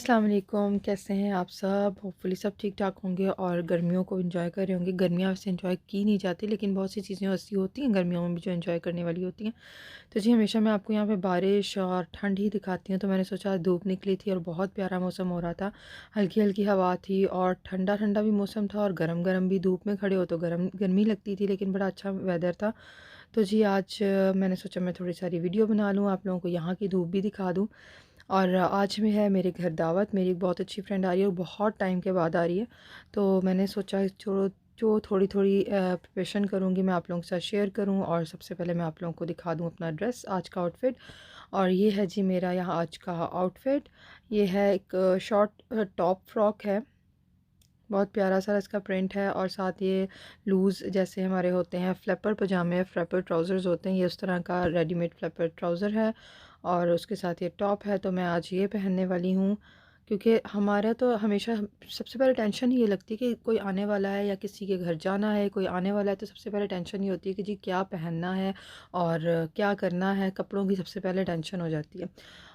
अस्सलाम वालेकुम, कैसे हैं आप सब। होपफुली सब ठीक ठाक होंगे और गर्मियों को एंजॉय कर रहे होंगे। गर्मियाँ वैसे एंजॉय की नहीं जाती, लेकिन बहुत सी चीज़ें ऐसी होती हैं गर्मियों में भी जो एंजॉय करने वाली होती हैं। तो जी, हमेशा मैं आपको यहाँ पे बारिश और ठंड ही दिखाती हूँ, तो मैंने सोचा आज धूप निकली थी और बहुत प्यारा मौसम हो रहा था। हल्की हल्की हवा थी और ठंडा ठंडा भी मौसम था और गर्म गर्म भी। धूप में खड़े हो तो गर्मी लगती थी, लेकिन बड़ा अच्छा वेदर था। तो जी आज मैंने सोचा मैं थोड़ी सारी वीडियो बना लूँ, आप लोगों को यहाँ की धूप भी दिखा दूँ। और आज में है मेरे घर दावत, मेरी एक बहुत अच्छी फ्रेंड आ रही है और बहुत टाइम के बाद आ रही है। तो मैंने सोचा जो जो थोड़ी थोड़ी प्रिपरेशन करूँगी मैं आप लोगों के साथ शेयर करूँ। और सबसे पहले मैं आप लोगों को दिखा दूँ अपना ड्रेस, आज का आउटफिट। और ये है जी मेरा यहाँ आज का आउटफिट। ये है एक शॉर्ट टॉप फ्रॉक है, बहुत प्यारा सा इसका प्रिंट है। और साथ ये लूज़ जैसे हमारे होते हैं फ्लैपर पजामे, फ्लैपर ट्राउज़र्स होते हैं, ये उस तरह का रेडीमेड फ्लैपर ट्राउज़र है। और उसके साथ ये टॉप है, तो मैं आज ये पहनने वाली हूँ। क्योंकि हमारा तो हमेशा सबसे पहले टेंशन ये लगती है कि कोई आने वाला है या किसी के घर जाना है, कोई आने वाला है, तो सबसे पहले टेंशन ये होती है कि जी क्या पहनना है और क्या करना है। कपड़ों की सबसे पहले टेंशन हो जाती है।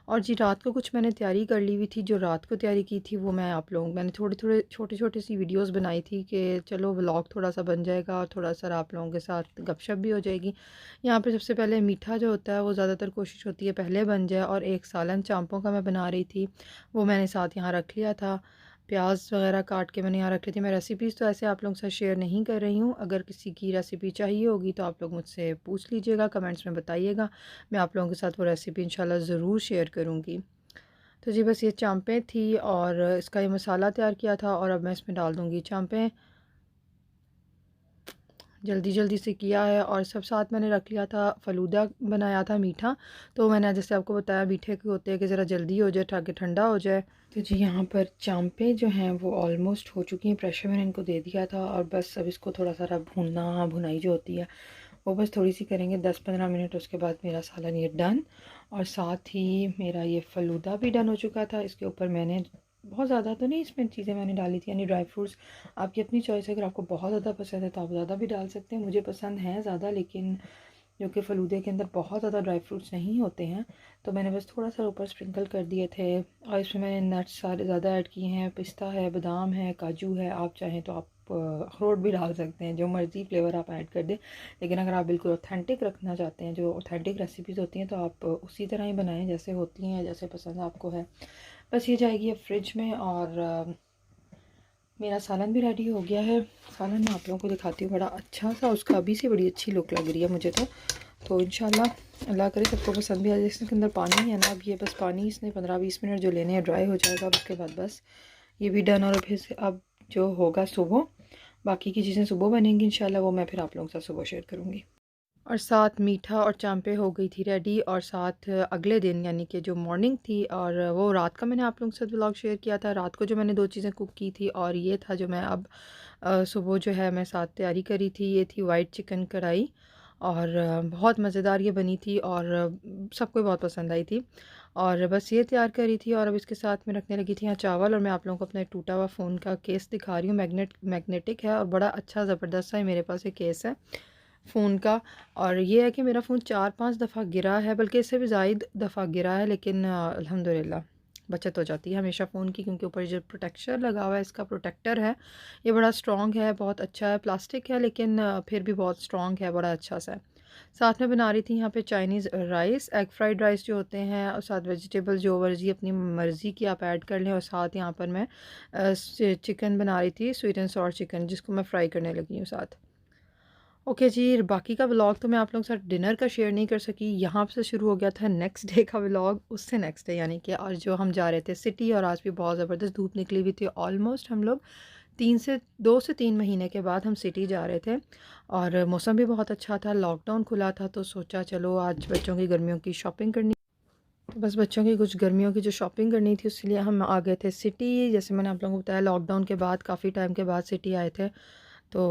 और जी रात को कुछ मैंने तैयारी कर ली हुई थी, जो रात को तैयारी की थी वो मैं आप लोगों मैंने थोड़े थोड़े छोटे छोटे सी वीडियोस बनाई थी कि चलो व्लॉग थोड़ा सा बन जाएगा और थोड़ा सा आप लोगों के साथ गपशप भी हो जाएगी। यहाँ पे सबसे पहले मीठा जो होता है वो ज़्यादातर कोशिश होती है पहले बन जाए, और एक सालन चांपों का मैं बना रही थी, वो मैंने साथ यहाँ रख लिया था। प्याज वगैरह काट के मैंने यहाँ रख ली थी। मैं रेसिपीज़ तो ऐसे आप लोगों के साथ शेयर नहीं कर रही हूँ, अगर किसी की रेसिपी चाहिए होगी तो आप लोग मुझसे पूछ लीजिएगा, कमेंट्स में बताइएगा, मैं आप लोगों के साथ वो रेसिपी इंशाल्लाह ज़रूर शेयर करूँगी। तो जी बस ये चांपें थी और इसका ये मसाला तैयार किया था, और अब मैं इसमें डाल दूँगी चांपें। जल्दी जल्दी से किया है। और सब साथ मैंने रख लिया था, फ़लूदा बनाया था मीठा। तो मैंने जैसे आपको बताया मीठे के होते हैं कि ज़रा जल्दी हो जाए ताकि ठंडा हो जाए। तो जी यहाँ पर चांपें जो हैं वो ऑलमोस्ट हो चुकी हैं, प्रेशर मैंने इनको दे दिया था और बस अब इसको थोड़ा सा भूनना, भुनाई जो होती है वो बस थोड़ी सी करेंगे 10-15 मिनट। उसके बाद मेरा सालन ये डन। और साथ ही मेरा ये फ़लूदा भी डन हो चुका था। इसके ऊपर मैंने बहुत ज़्यादा तो नहीं इसमें चीज़ें मैंने डाली थी, यानी ड्राई फ्रूट्स आपकी अपनी चॉइस है। अगर आपको बहुत ज़्यादा पसंद है तो आप ज़्यादा भी डाल सकते हैं, मुझे पसंद है ज़्यादा, लेकिन जो कि फ़लूदे के अंदर बहुत ज़्यादा ड्राई फ्रूट्स नहीं होते हैं, तो मैंने बस थोड़ा सा ऊपर स्प्रिंकल कर दिए थे। और इसमें मैंने नट्स सारे ज़्यादा ऐड किए हैं, पिस्ता है, बादाम है, काजू है। आप चाहें तो आप अखरोट भी डाल सकते हैं, जो मर्ज़ी फ्लेवर आप ऐड कर दें। लेकिन अगर आप बिल्कुल ऑथेंटिक रखना चाहते हैं, जो ऑथेंटिक रेसिपीज़ होती हैं, तो आप उसी तरह ही बनाएं जैसे होती हैं, जैसे पसंद आपको है। बस ये जाएगी अब फ्रिज में। और मेरा सालन भी रेडी हो गया है। सालन मैं आप लोगों को दिखाती हूँ, बड़ा अच्छा सा उसका अभी से बड़ी अच्छी लुक लग रही है मुझे तो इंशाल्लाह अल्लाह करे सबको पसंद भी आ जाए। इसके अंदर पानी है ना, अब ये बस पानी इसने 15-20 मिनट जो लेने हैं ड्राई हो जाएगा। अब उसके बाद बस ये भी डन। और फिर से अब जो होगा सुबह, बाकी की चीज़ें सुबह बनेंगी इंशाल्लाह, वो मैं फिर आप लोगों के साथ सुबह शेयर करूँगी। और साथ मीठा और चांपे हो गई थी रेडी। और साथ अगले दिन यानी कि जो मॉर्निंग थी, और वो रात का मैंने आप लोगों के साथ व्लॉग शेयर किया था, रात को जो मैंने 2 चीज़ें कुक की थी। और ये था जो मैं अब सुबह जो है मैं साथ तैयारी करी थी, ये थी वाइट चिकन कढ़ाई। और बहुत मज़ेदार ये बनी थी और सबको बहुत पसंद आई थी। और बस ये तैयार करी थी, और अब इसके साथ में रखने लगी थी यहाँ चावल। और मैं आप लोगों को अपना एक टूटा हुआ फ़ोन का केस दिखा रही हूँ, मैग्नेटिक है और बड़ा अच्छा ज़बरदस्त सा मेरे पास एक केस है फ़ोन का। और ये है कि मेरा फ़ोन 4-5 दफ़ा गिरा है, बल्कि इससे भी ज़ायद दफ़ा गिरा है, लेकिन अल्हम्दुलिल्लाह बचत हो जाती है हमेशा फ़ोन की, क्योंकि ऊपर जो प्रोटेक्शन लगा हुआ है, इसका प्रोटेक्टर है, ये बड़ा स्ट्रॉन्ग है, बहुत अच्छा है। प्लास्टिक है लेकिन फिर भी बहुत स्ट्रॉन्ग है, बड़ा अच्छा सा है। साथ में बना रही थी यहाँ पे Chinese rice, egg fried rice जो होते हैं, और साथ वेजिटेबल जो मर्ज़ी अपनी मर्ज़ी की आप ऐड कर लें। और साथ यहाँ पर मैं चिकन बना रही थी, स्वीट एंड सॉर चिकन, जिसको मैं फ्राई करने लगी हूँ साथ। ओके जी, बाकी का व्लॉग तो मैं आप लोगों के साथ डिनर का शेयर नहीं कर सकी। यहाँ से शुरू हो गया था नेक्स्ट डे का व्लॉग, उससे नेक्स्ट डे यानी कि आज जो हम जा रहे थे सिटी, और आज भी बहुत ज़बरदस्त धूप निकली हुई थी। ऑलमोस्ट हम लोग 2 से 3 महीने के बाद हम सिटी जा रहे थे, और मौसम भी बहुत अच्छा था, लॉकडाउन खुला था, तो सोचा चलो आज बच्चों की गर्मियों की शॉपिंग करनी। तो बस बच्चों की कुछ गर्मियों की जो शॉपिंग करनी थी, उसके लिए हम आ गए थे सिटी। जैसे मैंने आप लोगों को बताया, लॉकडाउन के बाद काफ़ी टाइम के बाद सिटी आए थे, तो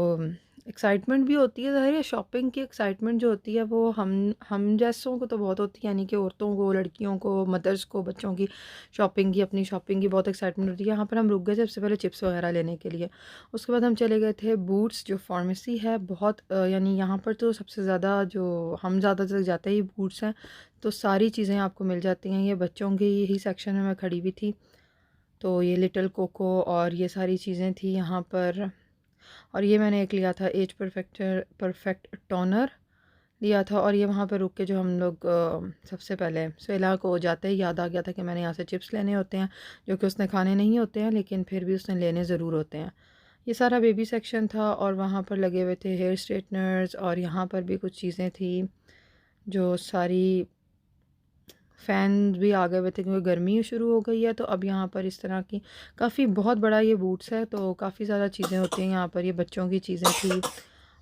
एक्साइटमेंट भी होती है। ज़ाहिर है शॉपिंग की एक्साइटमेंट जो होती है वो हम जैसों को तो बहुत होती है, यानी कि औरतों को, लड़कियों को, मदर्स को, बच्चों की शॉपिंग की, अपनी शॉपिंग की बहुत एक्साइटमेंट होती है। यहाँ पर हम रुक गए थे सबसे पहले चिप्स वगैरह लेने के लिए। उसके बाद हम चले गए थे बूट्स, जो फार्मेसी है, बहुत यानी यहाँ पर तो सबसे ज़्यादा जो हम ज़्यादातर जाते ही बूट्स हैं, तो सारी चीज़ें आपको मिल जाती हैं। ये बच्चों के यही सेक्शन में मैं खड़ी हुई थी। तो ये लिटिल कोको और ये सारी चीज़ें थी यहाँ पर। और ये मैंने एक लिया था एज परफेक्ट टोनर लिया था। और ये वहाँ पर रुक के जो हम लोग सबसे पहले सवेला को जाते ही याद आ गया था कि मैंने यहाँ से चिप्स लेने होते हैं, जो कि उसने खाने नहीं होते हैं लेकिन फिर भी उसने लेने ज़रूर होते हैं। ये सारा बेबी सेक्शन था और वहाँ पर लगे हुए थे हेयर स्ट्रेटनर्स, और यहाँ पर भी कुछ चीज़ें थी जो सारी, फ़ैन भी आ गए हुए थे क्योंकि गर्मी शुरू हो गई है। तो अब यहाँ पर इस तरह की काफ़ी बहुत बड़ा ये बूट्स है, तो काफ़ी ज़्यादा चीज़ें होती हैं यहाँ पर। ये बच्चों की चीज़ें थी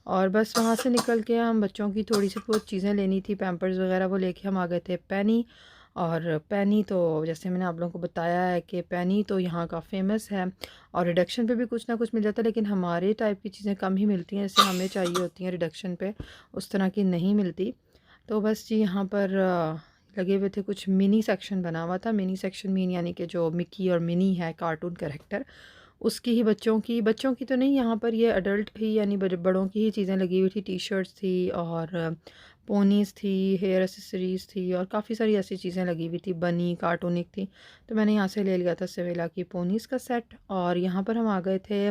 और बस वहाँ से निकल के हम बच्चों की थोड़ी सी बहुत चीज़ें लेनी थी, पैम्पर्स वगैरह, वो लेके हम आ गए थे पैनी। और पैनी तो जैसे मैंने आप लोगों को बताया है कि पैनी तो यहाँ का फेमस है और रिडक्शन पे भी कुछ ना कुछ मिल जाता है, लेकिन हमारे टाइप की चीज़ें कम ही मिलती हैं, जैसे हमें चाहिए होती हैं रिडक्शन पे, उस तरह की नहीं मिलती। तो बस जी यहाँ पर लगे हुए थे, कुछ मिनी सेक्शन बना हुआ था। मिनी सेक्शन मीन यानी कि जो मिकी और मिनी है कार्टून कैरेक्टर, उसकी ही बच्चों की तो नहीं, यहाँ पर ये अडल्ट ही यानी बड़ों की ही चीज़ें लगी हुई थी। टी शर्ट्स थी और पोनीज़ थी, हेयर एसेसरीज़ थी और काफ़ी सारी ऐसी चीज़ें लगी हुई थी, बनी कार्टूनिक थी। तो मैंने यहाँ से ले लिया था सवेला की पोनीज़ का सेट। और यहाँ पर हम आ गए थे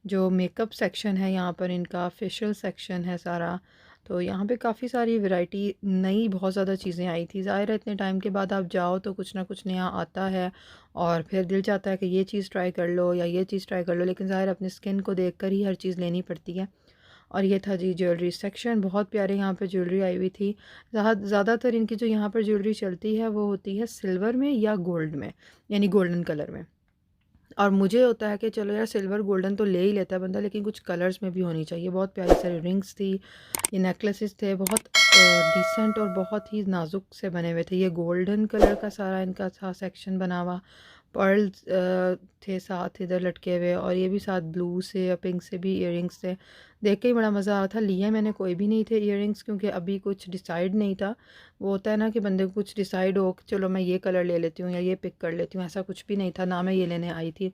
जो मेकअप सेक्शन है, यहाँ पर इनका फेशियल सेक्शन है सारा। तो यहाँ पे काफ़ी सारी वैरायटी नई बहुत ज़्यादा चीज़ें आई थी। ज़ाहिर है इतने टाइम के बाद आप जाओ तो कुछ ना कुछ नया आता है और फिर दिल चाहता है कि ये चीज़ ट्राई कर लो या ये चीज़ ट्राई कर लो, लेकिन ज़ाहिर अपनी स्किन को देख कर ही हर चीज़ लेनी पड़ती है। और ये था जी ज्वेलरी सेक्शन, बहुत प्यारे यहाँ पे ज्वेलरी आई हुई थी। ज़्यादातर इनकी जो यहाँ पर ज्वेलरी चलती है वो होती है सिल्वर में या गोल्ड में, यानी गोल्डन कलर में। और मुझे होता है कि चलो यार सिल्वर गोल्डन तो ले ही लेता है बंदा, लेकिन कुछ कलर्स में भी होनी चाहिए। बहुत प्यारी सारी रिंग्स थी, ये नेकलेसेस थे, बहुत डिसेंट और बहुत ही नाजुक से बने हुए थे। ये गोल्डन कलर का सारा इनका था सेक्शन बना हुआ। पर्ल्स थे साथ इधर लटके हुए, और ये भी साथ ब्लू से या पिंक से भी इयररिंग्स थे। देख के ही बड़ा मज़ा आ रहा था। लिए मैंने कोई भी नहीं थे इयररिंग्स, क्योंकि अभी कुछ डिसाइड नहीं था। वो होता है ना कि बंदे को कुछ डिसाइड हो कि चलो मैं ये कलर ले लेती हूँ या ये पिक कर लेती हूँ, ऐसा कुछ भी नहीं था ना, मैं ये लेने आई थी।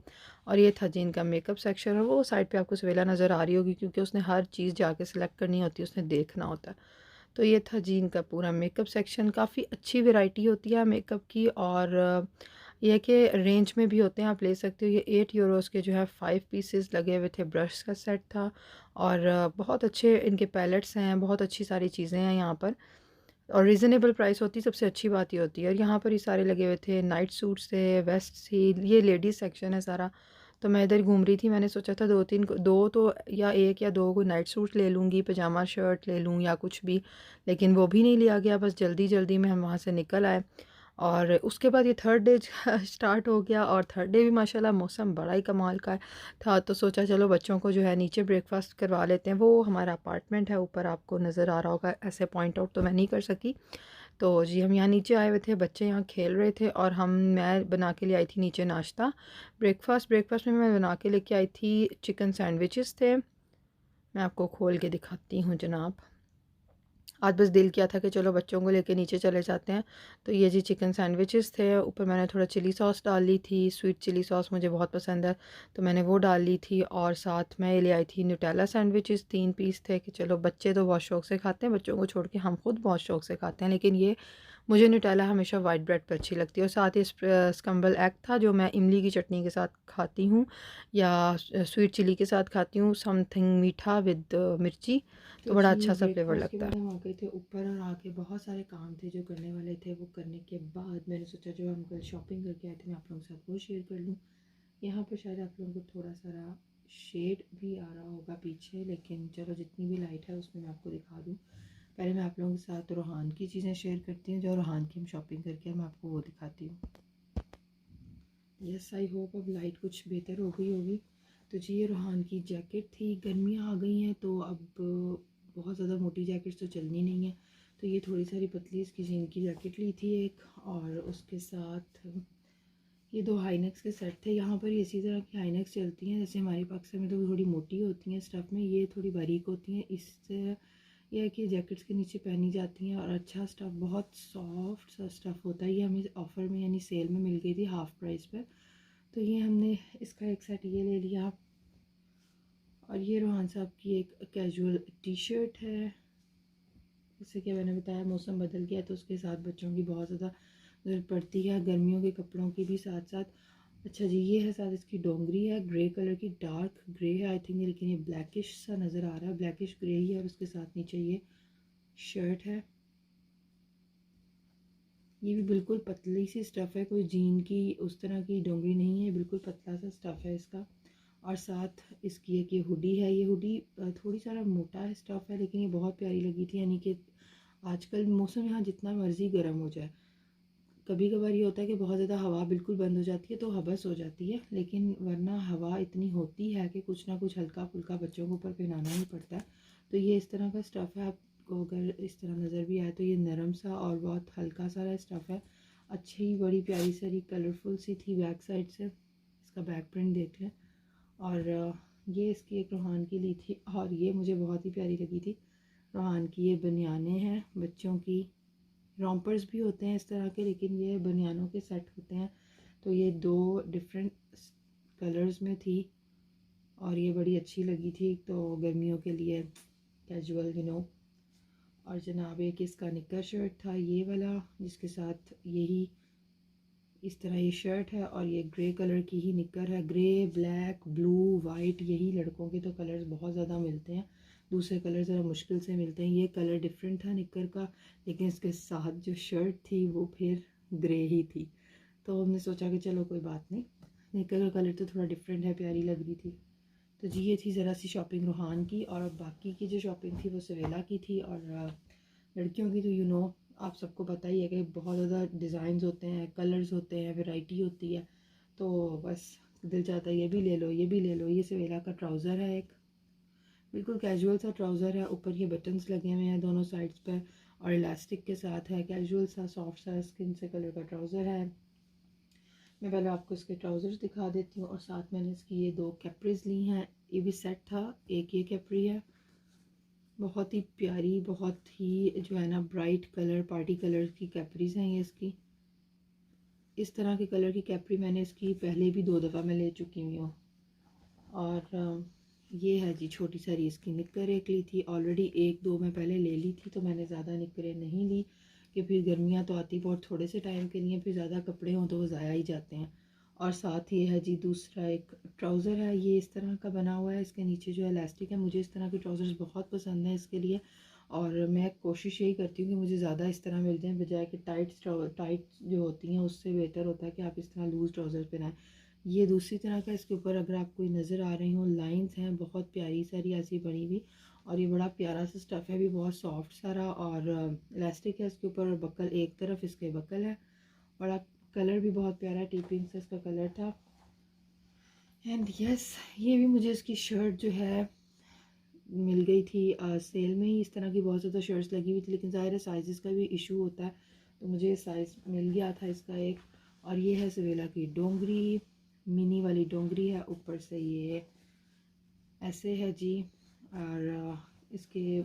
और ये था जी इनका मेकअप सेक्शन, और वो साइड पे आपको सवेला नज़र आ रही होगी क्योंकि उसने हर चीज़ जाके सिलेक्ट करनी होती है, उसने देखना होता है। तो ये था जी इनका पूरा मेकअप सेक्शन। काफ़ी अच्छी वैरायटी होती है मेकअप की, और ये है कि रेंज में भी होते हैं, आप ले सकते हो। ये 8 यूरोज़ के जो है 5 पीसेस लगे हुए थे। ब्रश का सेट था और बहुत अच्छे इनके पैलेट्स हैं, बहुत अच्छी सारी चीज़ें हैं यहाँ पर, और रीज़नेबल प्राइस होती है, सबसे अच्छी बात ये होती है। और यहाँ पर ये सारे लगे हुए थे, नाइट सूट्स थे, वेस्ट थी। ये लेडीज़ सेक्शन है सारा। तो मैं इधर घूम रही थी, मैंने सोचा था दो तो या एक या दो को नाइट सूट ले लूँगी, पजामा शर्ट ले लूँ या कुछ भी, लेकिन वो भी नहीं लिया गया। बस जल्दी जल्दी में हम वहाँ से निकल आए। और उसके बाद ये थर्ड डे स्टार्ट हो गया, और थर्ड डे भी माशाल्लाह मौसम बड़ा ही कमाल का था। तो सोचा चलो बच्चों को जो है नीचे ब्रेकफास्ट करवा लेते हैं। वो हमारा अपार्टमेंट है ऊपर, आपको नज़र आ रहा होगा, ऐसे पॉइंट आउट तो मैं नहीं कर सकी। तो जी हम यहाँ नीचे आए हुए थे, बच्चे यहाँ खेल रहे थे, और मैं बना के ले आई थी नीचे नाश्ता। ब्रेकफास्ट में मैं बना के लेके आई थी चिकन सैंडविचेस थे। मैं आपको खोल के दिखाती हूँ जनाब। आज बस दिल किया था कि चलो बच्चों को लेके नीचे चले जाते हैं। तो ये जी चिकन सैंडविचेस थे, ऊपर मैंने थोड़ा चिली सॉस डाल ली थी, स्वीट चिली सॉस मुझे बहुत पसंद है तो मैंने वो डाल ली थी। और साथ में ले आई थी न्यूटेला सैंडविचेस, 3 पीस थे कि चलो बच्चे तो बहुत शौक से खाते हैं, बच्चों को छोड़ के हम खुद बहुत शौक से खाते हैं, लेकिन ये मुझे न्यूटेला हमेशा वाइट ब्रेड पर अच्छी लगती है। और साथ ही स्क्रम्बल एग था जो मैं इमली की चटनी के साथ खाती हूँ या स्वीट चिली के साथ खाती हूँ, समथिंग मीठा विद मिर्ची, तो बड़ा अच्छा सा फ्लेवर लगता है। हम आ गए थे ऊपर, और आके बहुत सारे काम थे जो करने वाले थे। वो करने के बाद मैंने सोचा जो हम कल शॉपिंग करके आए थे मैं आप लोगों के साथ वो शेयर कर लूँ। यहाँ पर शायद आप लोगों को थोड़ा सारा शेड भी आ रहा होगा पीछे, लेकिन चलो जितनी भी लाइट है उसमें मैं आपको दिखा दूँ। पहले मैं आप लोगों के साथ रोहान की चीज़ें शेयर करती हूँ, जो रोहान की हम शॉपिंग करके मैं आपको वो दिखाती हूँ। यस आई होप अब लाइट कुछ बेहतर हो गई होगी। तो जी ये रोहान की जैकेट थी, गर्मियाँ आ गई हैं तो अब बहुत ज़्यादा मोटी जैकेट्स तो चलनी नहीं है, तो ये थोड़ी सारी पतली इसकी जीन की जैकेट ली थी एक, और उसके साथ ये 2 हाईनेक्स के सेट थे। यहाँ पर ये इसी तरह की हाईनेक्स चलती हैं, जैसे हमारे पाकिस्तान में तो थोड़ी मोटी होती हैं स्टफ़ में, ये थोड़ी बारीक होती हैं। इससे यह है कि जैकेट्स के नीचे पहनी जाती हैं, और अच्छा स्टफ़, बहुत सॉफ्ट सा स्टफ़ होता है। ये हमें ऑफ़र में यानी सेल में मिल गई थी हाफ़ प्राइस पर, तो ये हमने इसका एक सेट ये ले लिया। और ये रोहान साहब की एक कैजुअल टी शर्ट है। जैसे कि मैंने बताया मौसम बदल गया तो उसके साथ बच्चों की बहुत ज़्यादा ज़रूरत पड़ती है, गर्मियों के कपड़ों की भी साथ साथ। अच्छा जी, ये है साथ इसकी डोंगरी है, ग्रे कलर की, डार्क ग्रे है आई थिंक, लेकिन ये ब्लैकिश सा नज़र आ रहा है, ब्लैकिश ग्रे ही है। और उसके साथ नीचे ये शर्ट है। ये भी बिल्कुल पतली सी स्टफ़ है, कोई जीन की उस तरह की डोंगरी नहीं है, बिल्कुल पतला सा स्टफ़ है इसका। और साथ इसकी एक ये हुडी है। ये हुडी थोड़ी सा मोटा है स्टफ़ है, लेकिन ये बहुत प्यारी लगी थी। यानी कि आजकल मौसम यहाँ जितना मर्ज़ी गर्म हो जाए, कभी कभार ये होता है कि बहुत ज़्यादा हवा बिल्कुल बंद हो जाती है तो हबस हो जाती है, लेकिन वरना हवा इतनी होती है कि कुछ ना कुछ हल्का फुल्का बच्चों के ऊपर पहनाना ही पड़ता है। तो ये इस तरह का स्टफ़ है, आपको अगर इस तरह नज़र भी आए तो ये नरम सा और बहुत हल्का सा स्टफ़ है। अच्छी बड़ी प्यारी सारी कलरफुल सी थी बैक साइड से। इसका बैक प्रिंट देख लें। और ये इसकी एक रोहान की ली थी और ये मुझे बहुत ही प्यारी लगी थी। रोहान की ये बनियानें हैं बच्चों की, रॉम्पर्स भी होते हैं इस तरह के, लेकिन ये बनियानों के सेट होते हैं। तो ये 2 डिफरेंट कलर्स में थी और ये बड़ी अच्छी लगी थी, तो गर्मियों के लिए कैजुअल और जनाब एक इसका निक्कर शर्ट था ये वाला, जिसके साथ यही इस तरह ये शर्ट है और ये ग्रे कलर की ही निक्कर है। ग्रे, ब्लैक, ब्लू, वाइट, यही लड़कों के तो कलर्स बहुत ज़्यादा मिलते हैं, दूसरे कलर ज़रा मुश्किल से मिलते हैं। ये कलर डिफरेंट था निक्कर का, लेकिन इसके साथ जो शर्ट थी वो फिर ग्रे ही थी। तो हमने सोचा कि चलो कोई बात नहीं, निक्कर का कलर तो थोड़ा डिफरेंट है, प्यारी लग रही थी। तो जी ये थी ज़रा सी शॉपिंग रूहान की। और बाकी की जो शॉपिंग थी वो सवेला की थी। और लड़कियों की तो आप सबको पता ही है कि बहुत ज़्यादा डिज़ाइंस होते हैं, कलर्स होते हैं, वैरायटी होती है। तो बस दिल चाहता है ये भी ले लो, ये भी ले लो। ये सवेला का ट्राउज़र है, एक बिल्कुल कैजुअल सा ट्राउज़र है, ऊपर ये बटन्स लगे हुए हैं दोनों साइड्स पर और इलास्टिक के साथ है। कैजुअल सा सॉफ्ट सा स्किन से कलर का ट्राउज़र है। मैं पहले आपको इसके ट्राउज़र्स दिखा देती हूँ और साथ मैंने इसकी ये 2 कैप्रीज ली हैं। ये भी सेट था, एक ये कैप्री है, बहुत ही प्यारी, बहुत ही जो है ना ब्राइट कलर, पार्टी कलर की कैप्रीज हैं ये इसकी। इस तरह के कलर की कैप्री मैंने इसकी पहले भी 2 दफ़ा मैं ले चुकी हुई हूँ। और ये है जी छोटी सारी इसकी निक्कर एक ली थी ऑलरेडी, 1-2 मैं पहले ले ली थी, तो मैंने ज़्यादा निक्करें नहीं ली कि फिर गर्मियाँ तो आती बहुत थोड़े से टाइम के लिए, फिर ज़्यादा कपड़े हों तो वो ज़ाया ही जाते हैं। और साथ ये है जी दूसरा एक ट्राउज़र है, ये इस तरह का बना हुआ है, इसके नीचे जो इलास्टिक है। मुझे इस तरह के ट्राउज़र्स बहुत पसंद है इसके लिए, और मैं कोशिश यही करती हूँ कि मुझे ज़्यादा इस तरह मिल जाए, बजाय कि टाइट जो होती हैं उससे बेहतर होता है कि आप इस तरह लूज़ ट्राउज़र पहनाएं। ये दूसरी तरह का, इसके ऊपर अगर आपको नज़र आ रही हो लाइंस हैं बहुत प्यारी सारी ऐसी बनी हुई, और ये बड़ा प्यारा सा स्टफ़ है भी, बहुत सॉफ्ट सारा, और इलास्टिक है इसके ऊपर, और बकल एक तरफ इसके बकल है। बड़ा कलर भी बहुत प्यारा है, टीपिंग से इसका कलर था। एंड यस, ये भी मुझे इसकी शर्ट जो है मिल गई थी सेल में ही। इस तरह की बहुत ज़्यादा शर्ट्स लगी हुई थी, लेकिन ज़ाहिर है साइज़ का भी इशू होता है, तो मुझे साइज़ मिल गया था इसका एक। और ये है सवेला की डोंगरी, मिनी वाली डोंगरी है, ऊपर से ये ऐसे है जी। और इसके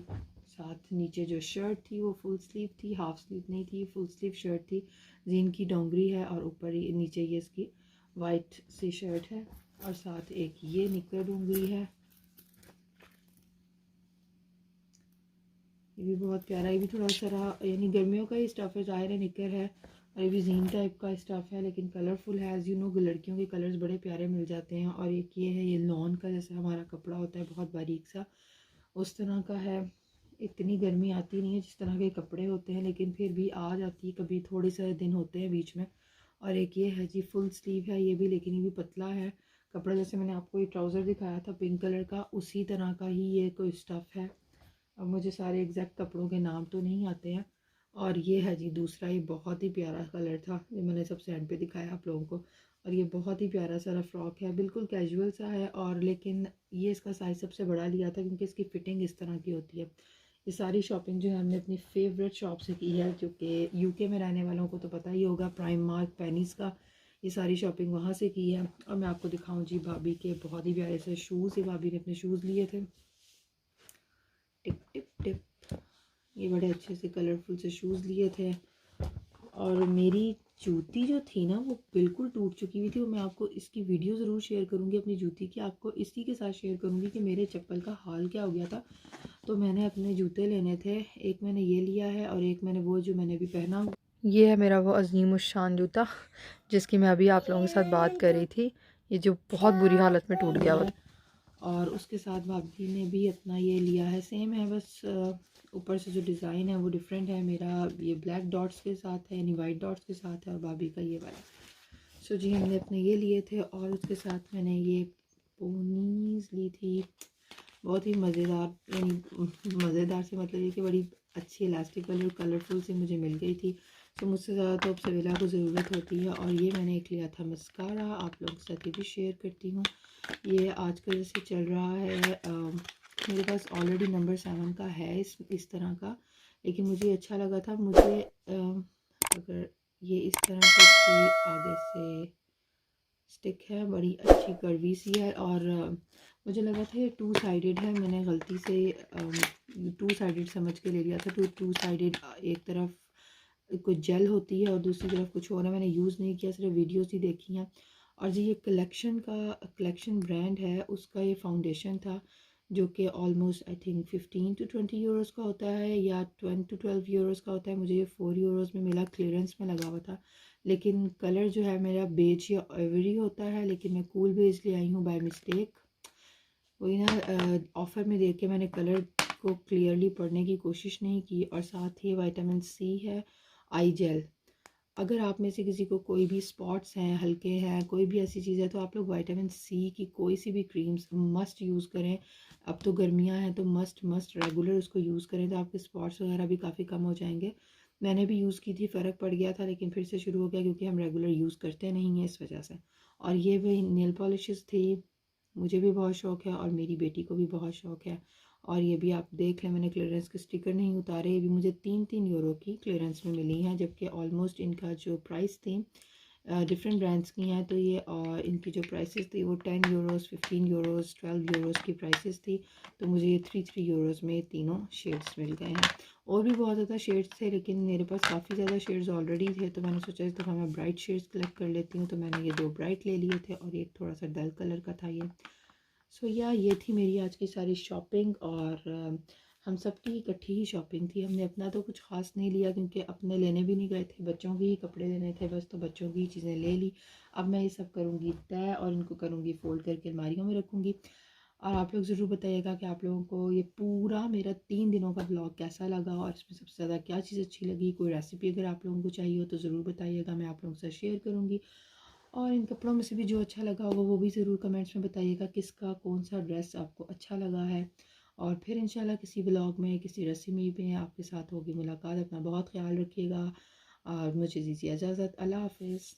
साथ नीचे जो शर्ट थी वो फुल स्लीव थी, हाफ स्लीव नहीं थी, फुल स्लीव शर्ट थी। जीन की डोंगरी है और ऊपर नीचे ये इसकी वाइट सी शर्ट है, और साथ एक ये निक्कर डोंगरी है। ये भी बहुत प्यारा, ये भी थोड़ा सा यानी गर्मियों का ही स्टफ़ है, ज़ाहिर है निक्कर है, और ये भी जीन टाइप का स्टफ़ है, लेकिन कलरफुल है। एज़ यू नो लड़कियों के कलर्स बड़े प्यारे मिल जाते हैं। और एक ये है, ये लॉन का जैसे हमारा कपड़ा होता है बहुत बारीक सा, उस तरह का है। इतनी गर्मी आती नहीं है जिस तरह के कपड़े होते हैं, लेकिन फिर भी आ जाती है, कभी थोड़े से दिन होते हैं बीच में। और एक ये है जी फुल स्लीव है ये भी, लेकिन ये भी पतला है कपड़ा। जैसे मैंने आपको ये ट्राउज़र दिखाया था पिंक कलर का, उसी तरह का ही ये कोई स्टफ़ है। अब मुझे सारे एग्जैक्ट कपड़ों के नाम तो नहीं आते हैं। और ये है जी दूसरा, ये बहुत ही प्यारा कलर था, ये मैंने सबसे एंड पे दिखाया आप लोगों को। और ये बहुत ही प्यारा सारा फ्रॉक है, बिल्कुल कैजुअल सा है, और लेकिन ये इसका साइज़ सबसे बड़ा लिया था क्योंकि इसकी फ़िटिंग इस तरह की होती है। ये सारी शॉपिंग जो है हमने अपनी फेवरेट शॉप से की है, जो कि यूके में रहने वालों को तो पता ही होगा, प्राइम मार्क, पेनीज़ का। ये सारी शॉपिंग वहाँ से की है। और मैं आपको दिखाऊँ जी भाभी के बहुत ही प्यारे से शूज़, ये भाभी ने अपने शूज़ लिए थे, टिप टिप टिप, ये बड़े अच्छे से कलरफुल से शूज़ लिए थे। और मेरी जूती जो थी ना वो बिल्कुल टूट चुकी हुई थी, वो मैं आपको इसकी वीडियो ज़रूर शेयर करूँगी अपनी जूती की, आपको इसी के साथ शेयर करूँगी कि मेरे चप्पल का हाल क्या हो गया था। तो मैंने अपने जूते लेने थे, एक मैंने ये लिया है और एक मैंने वो जो मैंने अभी पहना ये है मेरा वो अज़ीम उश्शान जूता जिसकी मैं अभी आप लोगों के साथ बात कर रही थी, ये जो बहुत बुरी हालत में टूट गया हुआ। और उसके साथ भाभी ने भी अपना ये लिया है, सेम है, बस ऊपर से जो डिज़ाइन है वो डिफरेंट है। मेरा ये ब्लैक डॉट्स के साथ है, यानी वाइट डॉट्स के साथ है, और भाभी का ये वाला। सो जी हमने अपने ये लिए थे, और उसके साथ मैंने ये पोनीज़ ली थी, बहुत ही मज़ेदार, यानी मज़ेदार से मतलब ये कि बड़ी अच्छी इलास्टिकल और कलरफुल से मुझे मिल गई थी। तो मुझसे ज़्यादा तो अब सवेला को ज़रूरत होती है। और ये मैंने एक लिया था मस्कारा, आप लोगों के साथ ये भी शेयर करती हूँ। ये आजकल जैसे चल रहा है, मेरे पास ऑलरेडी नंबर 7 का है इस तरह का, लेकिन मुझे अच्छा लगा था। मुझे अगर ये इस तरह से इसकी आगे से स्टिक है, बड़ी अच्छी कर्वी सी है, और मुझे लगा था ये टू साइडेड है, मैंने गलती से टू साइडेड समझ के ले लिया था। तो टू साइडेड एक तरफ कुछ जेल होती है और दूसरी तरफ कुछ और है, मैंने यूज़ नहीं किया, सिर्फ वीडियोस ही देखी हैं। और जी ये कलेक्शन ब्रांड है, उसका ये फाउंडेशन था जो कि almost I think 15 to 20 euros का होता है, या 10 to 12 यूरोज़ का होता है। मुझे ये 4 यूरोज़ में मिला, क्लियरेंस में लगा हुआ था। लेकिन कलर जो है मेरा बेज या एवरी होता है, लेकिन मैं कूल बेज ले आई हूँ बाय मिस्टेक। वही ना, ऑफ़र में देख के मैंने कलर को क्लियरली पढ़ने की कोशिश नहीं की। और साथ ही विटामिन सी है, आई जेल। अगर आप में से किसी को कोई भी स्पॉट्स हैं, हल्के हैं, कोई भी ऐसी चीज़ है, तो आप लोग विटामिन सी की कोई सी भी क्रीम्स मस्ट यूज़ करें। अब तो गर्मियां हैं तो मस्ट मस्ट रेगुलर उसको यूज़ करें, तो आपके स्पॉट्स वगैरह भी काफ़ी कम हो जाएंगे। मैंने भी यूज़ की थी, फ़र्क पड़ गया था, लेकिन फिर से शुरू हो गया क्योंकि हम रेगुलर यूज़ करते नहीं हैं इस वजह से। और ये भी नेल पॉलिशेस थी, मुझे भी बहुत शौक़ है और मेरी बेटी को भी बहुत शौक़ है। और ये भी आप देख लें, मैंने क्लियरेंस के स्टिकर नहीं उतारे, ये भी मुझे 3-3 यूरो की क्लियरेंस में मिली हैं, जबकि ऑलमोस्ट इनका जो प्राइस थी डिफरेंट ब्रांड्स की हैं, तो ये इनकी जो प्राइसेस थी वो 10 यूरोज़, 15 यूरोज़, 12 यूरोज़ की प्राइसेस थी। तो मुझे ये 3-3 यूरोज़ में तीनों शेड्स मिल गए हैं। और भी बहुत ज़्यादा शेड्स थे, लेकिन मेरे पास काफ़ी ज़्यादा शेड्स ऑलरेडी थे, तो मैंने सोचा इस दफ़ा मैं ब्राइट शेड्स कलेक्ट कर लेती हूँ। तो मैंने ये 2 ब्राइट ले लिए थे और एक थोड़ा सा डल कलर का था ये। सो या ये थी मेरी आज की सारी शॉपिंग। और हम सब की इकट्ठी ही शॉपिंग थी, हमने अपना तो कुछ ख़ास नहीं लिया क्योंकि अपने लेने भी नहीं गए थे, बच्चों के ही कपड़े लेने थे बस, तो बच्चों की ही चीज़ें ले ली। अब मैं ये सब करूँगी तय और इनको करूँगी फ़ोल्ड करके अलमारियों में रखूँगी। और आप लोग ज़रूर बताइएगा कि आप लोगों को ये पूरा मेरा 3 दिनों का ब्लॉग कैसा लगा, और इसमें सबसे ज़्यादा क्या चीज़ अच्छी लगी। कोई रेसिपी अगर आप लोगों को चाहिए हो तो ज़रूर बताइएगा, मैं आप लोगों के साथ शेयर करूँगी। और इन कपड़ों में से भी जो अच्छा लगा होगा वो भी ज़रूर कमेंट्स में बताइएगा, किसका कौन सा ड्रेस आपको अच्छा लगा है। और फिर इंशाल्लाह किसी व्लॉग में, किसी रेसिपी में आपके साथ होगी मुलाकात। अपना बहुत ख्याल रखिएगा और मुझे दीजिए इजाज़त। अल्लाह हाफ़िज़।